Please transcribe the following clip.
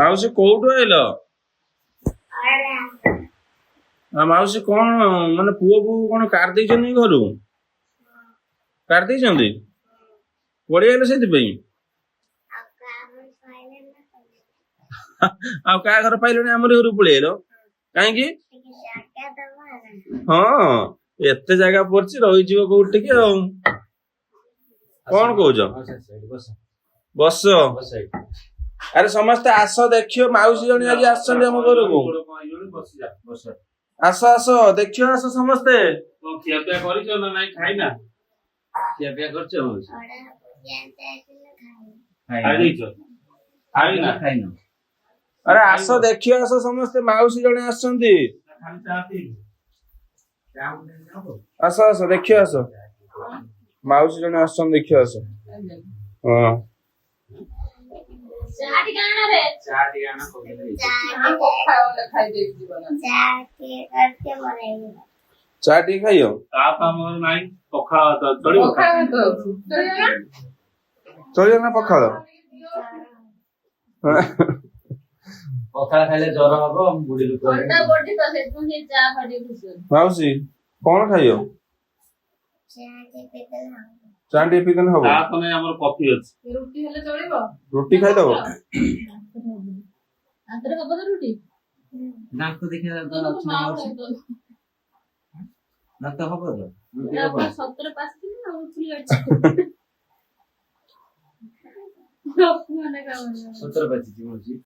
ମାଉସୀ କୋଉଠୁ ଆଇଲ? ମାଉସୀ କଣ ମାନେ ପୁଅକୁ କଣ କାଢି ଦେଇଛନ୍ତି ଘରୁ? କାଢି ଦେଇଛନ୍ତି? ପଳେଇଆଇଲ ସେଥିପାଇଁ? ଆଉ କାହା ଘର ପାଇଲନି ଆମରି ଘରକୁ ପଳେଇଆଇଲ କାହିଁକି? ହଁ ଏତେ ଜାଗା ପଡିଛି ରହିଯିବ କୋଉଠି ଟିକେ ଆଉ। କଣ କହୁଛ? ବସ। ଆରେ ସମସ୍ତେ ଆସ ଦେଖିବ ମାଉସୀ ଜଣେ ଆଜି ଆସିଛନ୍ତି ଆମ ଘରକୁ। ଆସ ଆସ ଦେଖିବ ଆସ ସମସ୍ତେ। ଖିଆପିଆ କରିଛ ନା ନାଇଁ? ଖାଇନା? ଖିଆପିଆ କରିଛ? ଆରେ ଆସ ଦେଖିବ ଆସ ସମସ୍ତେ ମାଉସୀ ଜଣେ ଆସିଛନ୍ତି। ଆସ ଆସ ଦେଖିବ ଆସ ମାଉସୀ ଜଣେ ଆସିଛନ୍ତି ଦେଖିବ ଆସ। ହଁ ଚା ଟିକେ ଖାଇବ? ଚଳିବ ନା ପଖାଳ? ପଖାଳ ଖାଇଲେ ଜ୍ୱର ହବ। ମାଉସୀ କଣ ଖାଇବ? ଚା ଟିକେ ପିଇଦେଲେ ହବ। ଆମର କଫି ଅଛି। ରୁଟି ହେଲେ ଚଳିବ? ରୁଟି ଖାଇଦବ? ଦାନ୍ତ ଦେଖିବା ଦାନ୍ତ ହବ ତ? ସତରେ ପାଚିଛି।